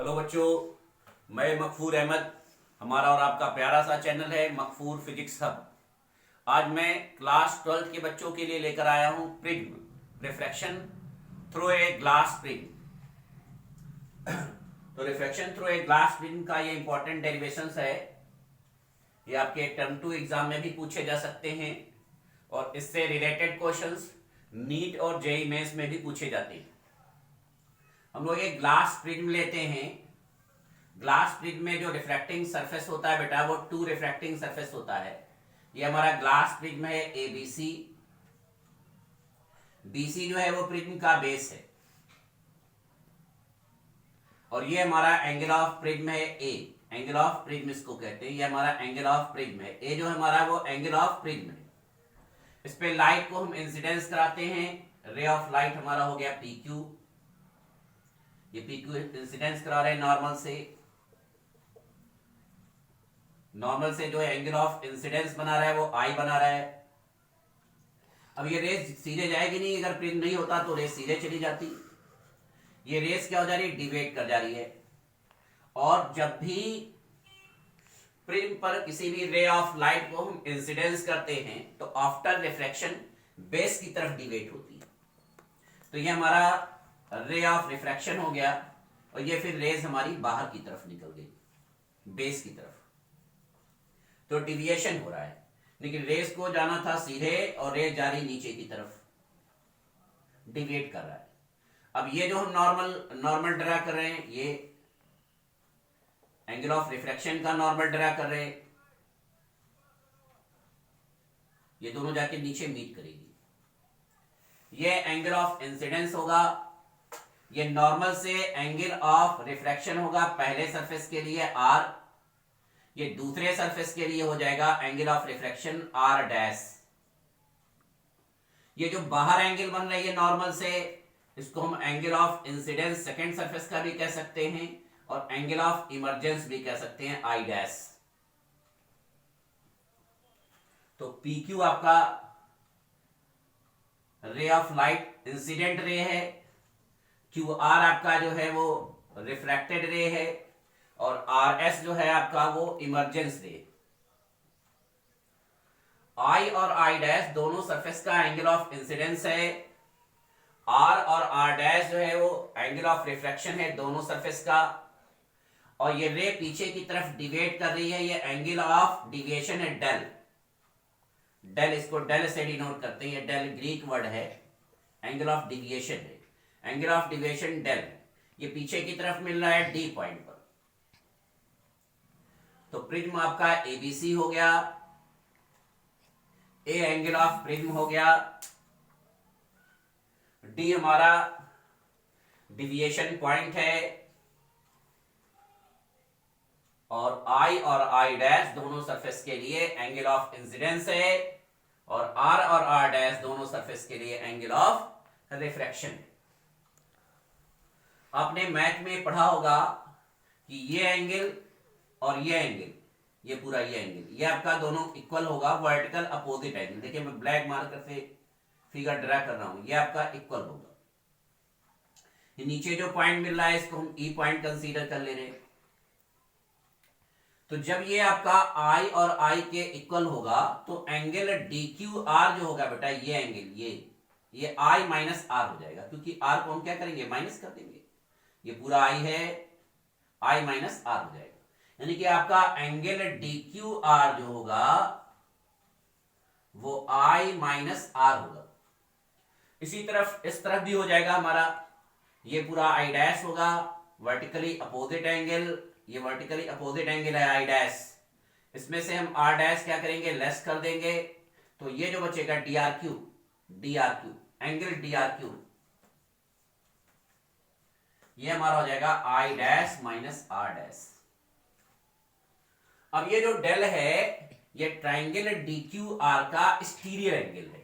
Hello बच्चों, मैं मकफूर अहमद। हमारा और आपका प्यारा सा चैनल है मकफूर फिजिक्स हब। आज मैं क्लास 12 के बच्चों के लिए लेकर आया हूं prism, refraction through a glass prism. तो refraction through a glass prism का ये इंपॉर्टेंट डेरिवेशंस है। ये आपके टर्म 2 एग्जाम में भी पूछे जा सकते हैं और इससे रिलेटेड क्वेश्चंस नीट और जेईई मेंस में भी पूछे जाते हैं। हम लोग एक ग्लास प्रिज्म लेते हैं। ग्लास प्रिज्म में जो रिफ्रैक्टिंग सरफेस होता है बेटा, वो 2 रिफ्रैक्टिंग सरफेस होता है। ये हमारा ग्लास प्रिज्म है एबीसी। बीसी जो है वो प्रिज्म का बेस है और ये हमारा एंगल ऑफ प्रिज्म है ए। एंगल ऑफ प्रिज्म इसको कहते हैं। ये हमारा एंगल ऑफ प्रिज्म है। ए जो हमारा वो एंगल ऑफ प्रिज्म है। इस पे लाइट को हम इंसिडेंस कराते हैं। रे ऑफ लाइट हमारा हो गया पी क्यू। ये पी क्यू इंसिडेंस करा रहे हैं नॉर्मल से। नॉर्मल से जो एंगल ऑफ इंसिडेंस बना रहा है वो आई बना रहा है। अब ये रेस सीधे जाएगी नहीं, अगर प्रिज्म नहीं होता तो रेस सीधे चली जाती। ये रेस क्या हो जा रही है, डिवेट कर जा रही है। और जब भी प्रिज्म पर किसी भी रे ऑफ लाइट को हम इंसिडेंस करते हैं तो आफ्टर रिफ्रैक्शन बेस की तरफ डिवेट होती है। तो ये हमारा रे ऑफ रिफ्रैक्शन हो गया और ये फिर रेज हमारी बाहर की तरफ निकल गई, बेस की तरफ। तो डिविएशन हो रहा है, लेकिन रेस को जाना था सीधे और रेस जा रही नीचे की तरफ, डिविएट कर रहा है। अब ये जो हम नॉर्मल ड्रा कर रहे हैं, ये एंगल ऑफ रिफ्रैक्शन का नॉर्मल ड्रा कर रहे हैं। ये दोनों जाके नीचे मीट करेगी। ये एंगल ऑफ इंसिडेंस होगा। ये नॉर्मल से एंगल ऑफ रिफ्रैक्शन होगा पहले सरफेस के लिए आर। ये दूसरे सरफेस के लिए हो जाएगा angle of refraction R dash. ये जो बाहर एंगल बन रही है नॉर्मल से, इसको हम angle of incidence second surface का भी कह सकते हैं और एंगल ऑफ इमर्जेंस भी कह सकते हैं, आई डैश। तो पी क्यू आपका रे ऑफ लाइट इंसिडेंट रे है। क्यू आर आपका जो है वो रिफ्रैक्टेड रे है और आर एस जो है आपका वो इमर्जेंस रे। आई और आई डैश दोनों सरफेस का एंगल ऑफ इंसिडेंस है। आर और आर डैश जो है वो एंगल ऑफ रिफ्रैक्शन है दोनों सरफेस का। और ये रे पीछे की तरफ डिवेट कर रही है, ये एंगल ऑफ डिविएशन है डेल। डेल, इसको डेल से डिनोट करते हैं। डेल ग्रीक वर्ड है, एंगल ऑफ डिविएशन है। Angle of deviation del. ये पीछे की तरफ मिल रहा है डी पॉइंट पर। तो प्रिज्म आपका एबीसी हो गया। ए एंगल ऑफ प्रिज्म हो गया। डी हमारा डिविएशन पॉइंट है और आई और आई डैश दोनों सरफेस के लिए एंगल ऑफ इंसिडेंस है और आर डैश दोनों सरफेस के लिए एंगल ऑफ रिफ्रैक्शन। आपने मैथ में पढ़ा होगा कि ये एंगल और ये एंगल, ये पूरा ये एंगल, ये आपका दोनों इक्वल होगा, वर्टिकल अपोजिट एंगल। देखिए मैं ब्लैक मार्कर से फिगर ड्रा कर रहा हूं, ये आपका इक्वल होगा। ये नीचे जो पॉइंट मिल रहा है इसको हम ई पॉइंट कंसीडर कर ले रहे हैं। तो जब ये आपका आई और आई के इक्वल होगा तो एंगल डी क्यू आर जो होगा बेटा, ये एंगल ये आई माइनस आर हो जाएगा, क्योंकि आर को हम क्या करेंगे, माइनस कर देंगे। ये पूरा आई है, आई माइनस आर हो जाएगा। यानी कि आपका एंगल डी क्यू आर जो होगा वो आई माइनस आर होगा। इसी तरफ इस तरफ भी हो जाएगा हमारा, ये पूरा आई डैश होगा, वर्टिकली अपोजिट एंगल। ये वर्टिकली अपोजिट एंगल है आई डैश। इसमें से हम आर डैश क्या करेंगे, लेस कर देंगे। तो ये जो बचेगा D R Q, angle D R Q, ये हमारा हो जाएगा I dash minus are dash. अब ये जो डेल है ये ट्राइंगल डी क्यू आर का स्टीरियर एंगल है।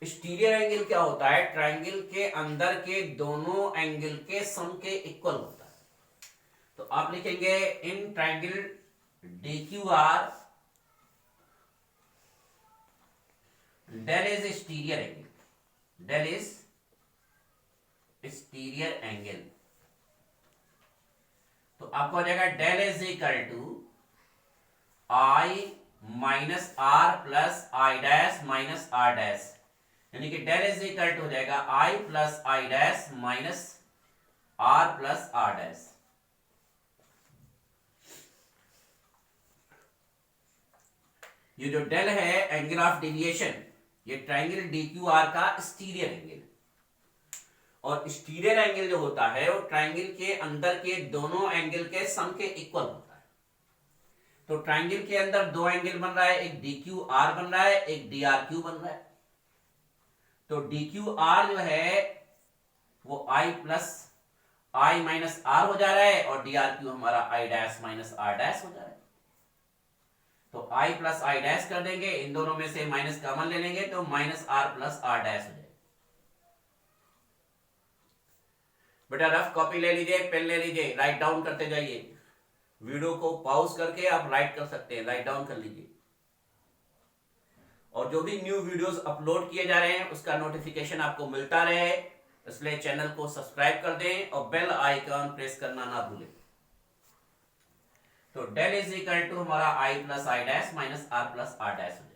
स्टीरियर एंगल क्या होता है, ट्राइंगल के अंदर के दोनों एंगल के सम के इक्वल होता है। तो आप लिखेंगे in triangle D Q R del is exterior angle, del is exterior angle. आपको हो जाएगा del is equal to i minus are plus I dash minus are dash, यानी कि डेल इज इक्वल टू हो जाएगा i plus I dash minus are plus are dash. ये जो del है एंगल ऑफ डेविएशन, ये ट्राइंगल डी क्यू आर का exterior angle, और स्टीरियर एंगल जो होता है वो ट्राइंगल के अंदर के दोनों एंगल के सम के इक्वल होता है। तो ट्राइंगल के अंदर दो एंगल बन रहा है, एक डी क्यू आर बन रहा है, एक डी आर क्यू बन रहा है। तो डी क्यू आर जो है वो I plus I minus R हो जा रहा है, और डी आर क्यू हमारा I dash minus are dash हो जा रहा है। तो आई प्लस आई डैश कर देंगे, इन दोनों में से माइनस कॉमन ले लेंगे तो minus are plus are dash हो जाएगा। बेटा रफ कॉपी ले लीजिए, पेन ले लीजिए, राइट डाउन करते जाइए। वीडियो को पॉज करके आप राइट कर सकते हैं, राइट डाउन कर लीजिए। और जो भी न्यू वीडियोस अपलोड किए जा रहे हैं उसका नोटिफिकेशन आपको मिलता रहे, इसलिए चैनल को सब्सक्राइब कर दें और बेल आइकन प्रेस करना ना भूलें। तो डेल इज इक्वल टू हमारा i plus I dash minus are plus are dash हो जाए।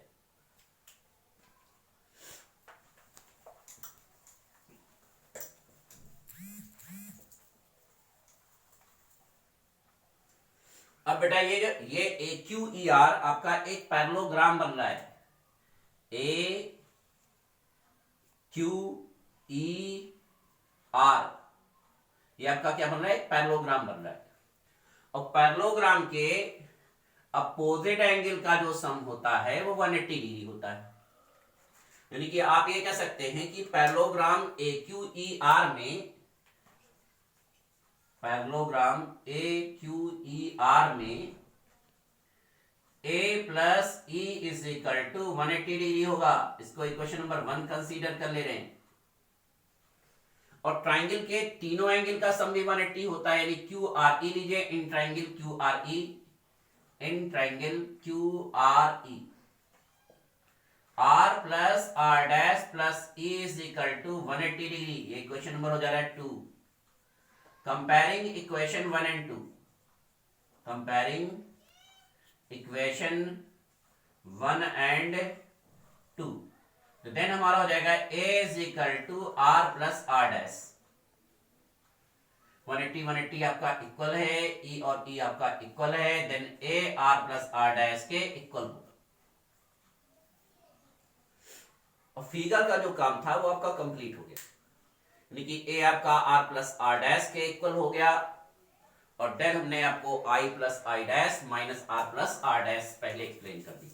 अब बेटा ये ए क्यू ई आर आपका एक पैरेललोग्राम बन रहा है, ए क्यू ई आर, ये आपका क्या बन रहा है, एक पैरेललोग्राम बन रहा है। और पैरेललोग्राम के अपोजिट एंगल का जो सम होता है वो 180 डिग्री होता है। यानी कि आप ये कह सकते हैं कि parallelogram A Q E R में, parallelogram A Q E R में a plus E is equal to 180 degree होगा। इसको इक्वेशन नंबर 1 कंसीडर कर ले रहे हैं। और ट्राइंगल के तीनों एंगल का सम भी 180 होता है, यानी क्यू आर ई लीजिए, in triangle Q R E, in triangle Q R E, R plus are dash plus E is equal to 180 degree. ये इक्वेशन नंबर हो जा रहा है 2। Comparing equation 1 and 2, comparing equation 1 and 2, तो then हमारा हो जाएगा a is equal to R plus are dash. 180 आपका इक्वल है, e और e आपका इक्वल है, then a R plus are dash के इक्वल होगा। और फिगर का जो काम था वो आपका कंप्लीट हो गया, यानी कि a आपका आर प्लस आर डैश के इक्वल हो गया, और देन हमने आपको i plus I dash minus are plus are dash पहले एक्सप्लेन कर दिया।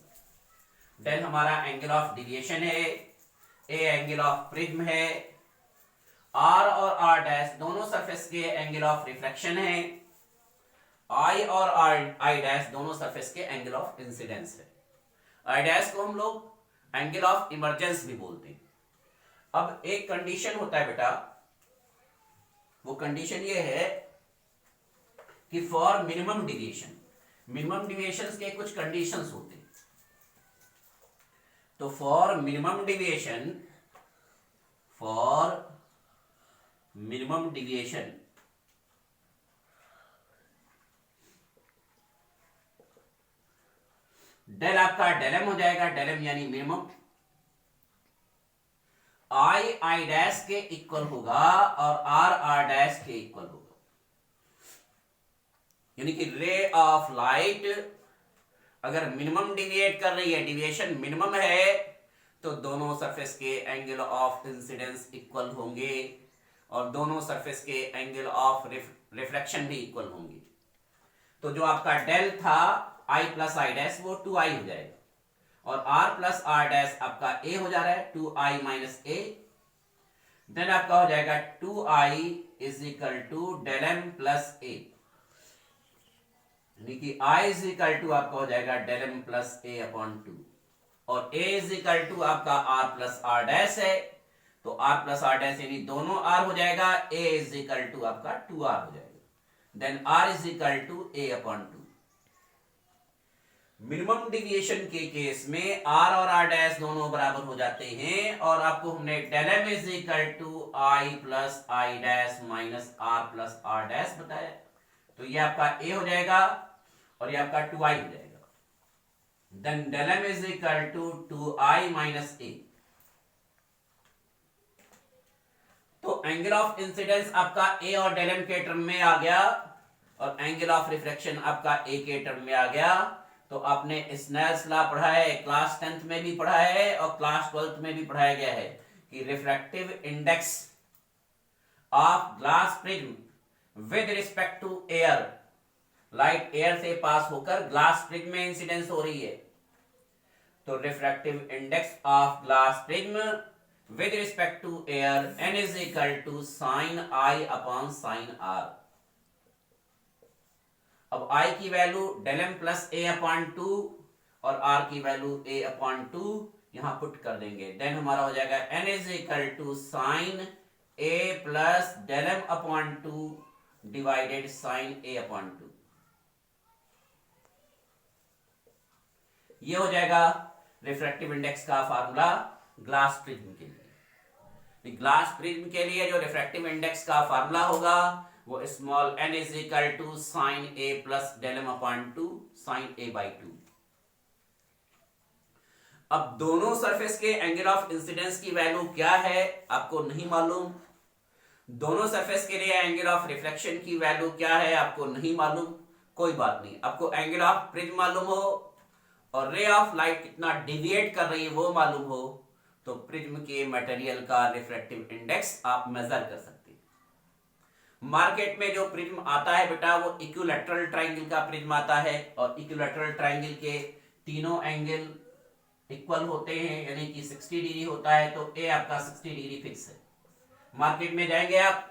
देन हमारा एंगल ऑफ डेविएशन है, ए एंगल ऑफ प्रिज्म है, आर और आर डैश दोनों सरफेस के एंगल ऑफ रिफ्लेक्शन है, आई और आई डैश दोनों सरफेस के एंगल ऑफ इंसिडेंस है। आई डैश को हम लोग एंगल ऑफ इमर्जेंस भी बोलते हैं। अब एक कंडीशन होता है बेटा, वो कंडीशन ये है कि for minimum deviation, minimum deviation के कुछ कंडीशंस होते हैं। तो for minimum deviation, for minimum deviation del आपका डेलम हो जाएगा, डेलम यानी मिनिमम, आई आई डैश के इक्वल होगा और आर आर डैश के इक्वल होगा। यानी कि रे ऑफ लाइट अगर मिनिमम डिविएट कर रही है, डिविएशन मिनिमम है, तो दोनों सरफेस के एंगल ऑफ इंसिडेंस इक्वल होंगे और दोनों सरफेस के एंगल ऑफ रिफ्लेक्शन भी इक्वल होंगे। तो जो आपका डेल था आई प्लस आई डैश वो 2i हो जाएगा, और r प्लस आर डैश आपका a हो जा रहा है 2i माइनस a। देन आपका हो जाएगा 2i is equal to del m plus a, यानी कि i इज इक्वल टू आपका हो जाएगा del m plus a upon 2, और a इज इक्वल टू आपका r प्लस आर डैश है, तो r प्लस आर डैश यानी दोनों r हो जाएगा, a इज इक्वल टू आपका 2r हो जाएगा, then r is equal to a upon 2। Minimum deviation के केस में r और r डैश दोनों बराबर हो जाते हैं, और आपको हमने del m is equal to i plus I dash minus r plus are dash बताया। तो ये आपका ए हो जाएगा और ये आपका 2i हो जाएगा। Then del m is equal to 2i minus A. तो एंगल ऑफ इंसिडेंस आपका ए और del m के टर्म में आ गया और एंगल ऑफ रिफ्रैक्शन आपका ए के टर्म में आ गया। तो आपने स्नेल्स लॉ पढ़ा है, क्लास 10th में भी पढ़ा है और क्लास 12th में भी पढ़ाया गया है कि refractive index of glass prism with respect to air, light air से पास होकर ग्लास प्रिज्म में इंसिडेंस हो रही है। तो refractive index of glass prism with respect to air n is equal to sine i upon sine r। अब I की value del m plus A upon 2 और R की वैल्यू a अपॉन 2 यहां पुट कर देंगे। देन हमारा हो जाएगा n is equal to sine a plus del m upon 2 divided sine a upon 2। ये हो जाएगा रिफ्रैक्टिव इंडेक्स का फार्मूला ग्लास प्रिज्म के लिए। ग्लास प्रिज्म के लिए जो रिफ्रैक्टिव इंडेक्स का फार्मूला होगा वो small n is equal to sine a plus del m upon 2 sine a by 2। अब दोनों सरफेस के एंगल ऑफ इंसिडेंस की वैल्यू क्या है आपको नहीं मालूम, दोनों सरफेस के लिए एंगल ऑफ रिफ्लेक्शन की वैल्यू क्या है आपको नहीं मालूम, कोई बात नहीं। आपको एंगल ऑफ प्रिज्म मालूम हो और रे ऑफ लाइट कितना डिविएट कर रही है वो मालूम हो तो प्रिज्म के मटेरियल का रिफ्रैक्टिव इंडेक्स आप मेजर कर सकते हैं। मार्केट में जो प्रिज्म आता है बेटा वो इक्विलैटरल ट्रायंगल का प्रिज्म आता है और इक्विलैटरल ट्रायंगल के तीनों एंगल इक्वल होते हैं यानी कि 60 डिग्री होता है। तो ए आपका 60 डिग्री फिक्स है। मार्केट में जाएंगे आप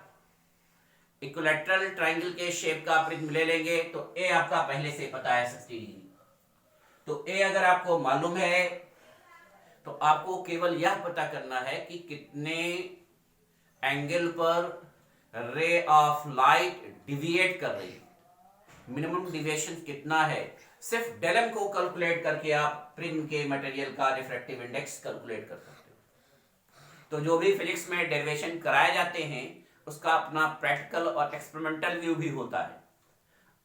इक्विलैटरल ट्रायंगल के शेप का प्रिज्म ले लेंगे तो ए आपका पहले से पता है 60 डिग्री। तो ए अगर आपको मालूम है तो आपको केवल यह पता करना है कि कितने एंगल पर रे ऑफ लाइट डिविएट कर रही है, मिनिमम डिविएशन कितना है। सिर्फ del m को कैलकुलेट करके आप प्रिज्म के मटेरियल का रिफ्रैक्टिव इंडेक्स कैलकुलेट कर सकते हो। तो जो भी फिजिक्स में डेरिवेशन कराए जाते हैं उसका अपना प्रैक्टिकल और एक्सपेरिमेंटल व्यू भी होता है।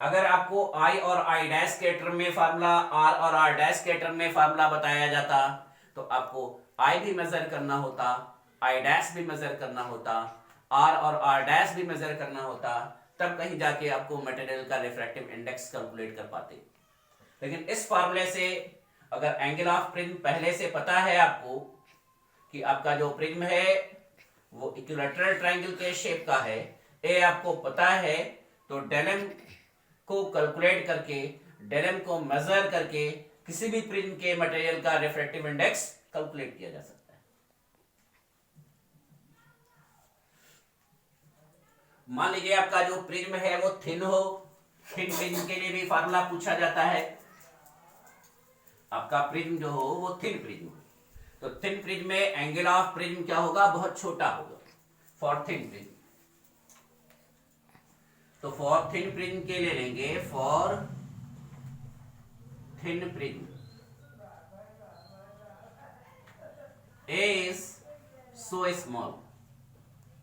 अगर आपको I और I डैश के टर्म में फार्मूला, R और R डैश के टर्म में फार्मूला बताया जाता तो आपको I भी मेजर करना होता, I डैश भी मेजर करना होता, R और R डैश भी मेजर करना होता, तब कहीं जाके आपको मटेरियल का रिफ्रैक्टिव इंडेक्स कैलकुलेट कर पाते। लेकिन इस फार्मूले से अगर एंगल ऑफ प्रिज्म पहले से पता है आपको कि आपका जो प्रिज्म है वो इक्विलैटरल ट्रायंगल के शेप का है, ए आपको पता है तो del m को कैलकुलेट करके, del m को मेजर करके किसी भी प्रिज्म के मटेरियल का रिफ्रैक्टिव इंडेक्स कैलकुलेट किया जा सकता है। मान लीजिए आपका जो प्रिज्म है वो थिन हो, थिन प्रिज्म के लिए भी फार्मूला पूछा जाता है। आपका प्रिज्म जो हो वो थिन प्रिज्म हो तो थिन प्रिज्म में एंगल ऑफ प्रिज्म क्या होगा, बहुत छोटा होगा फॉर थिन प्रिज्म। तो फॉर थिन प्रिज्म के लिए लेंगे, for thin prism A is so small,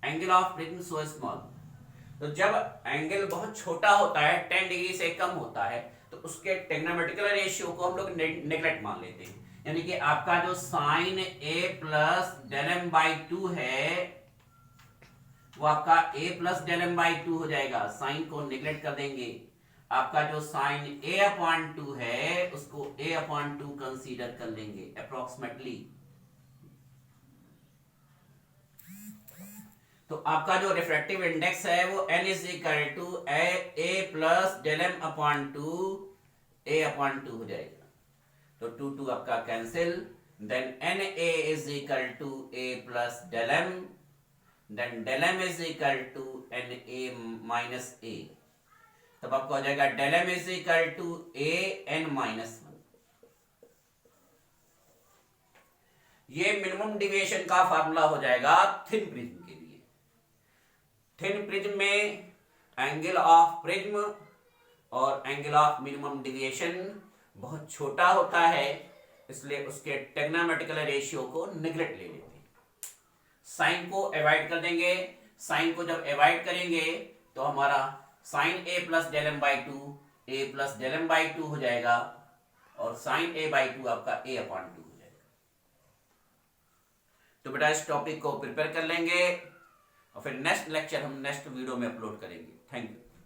angle of prism so small. तो जब एंगल बहुत छोटा होता है, 10 डिग्री से कम होता है, तो उसके टेग्नोमेट्रिकल रेशियो को हम लोग नेग्लेक्ट मान लेते हैं। यानी कि आपका जो sine A plus del m by 2 है वो आपका A plus del m by 2 हो जाएगा। साइन को नेग्लेक्ट कर देंगे। आपका जो साइन A अपॉन 2 है उसको A अपॉन 2 कंसीडर कर लेंगे अप्रोक्सीमेटली। तो आपका जो रिफ्रैक्टिव इंडेक्स है वो n is equal to a plus del m upon 2 a upon 2 हो जाएगा। तो 2 आपका cancel, then na is equal to a plus del m, then del m is equal to na minus a। तब आपको हो जाएगा del m is equal to a n minus 1। ये minimum deviation का फार्मूला हो जाएगा थिन प्रिज्म के लिए। थिन प्रिज्म में एंगल ऑफ प्रिज्म और एंगल ऑफ मिनिमम डिविएशन बहुत छोटा होता है, इसलिए उसके टेग्नोमेट्रिकल रेशियो को नेग्लेक्ट ले लेते हैं। साइन को अवॉइड कर देंगे। साइन को जब अवॉइड करेंगे तो हमारा sine A plus del M by two, A plus del M by two हो जाएगा, और साइन ए बाई टू आपका ए अपॉन टू हो जाएगा। तो बेटा इस टॉपिक को प्रिपेयर कर लेंगे और फिर नेक्स्ट लेक्चर हम नेक्स्ट वीडियो में अपलोड करेंगे। Thank you.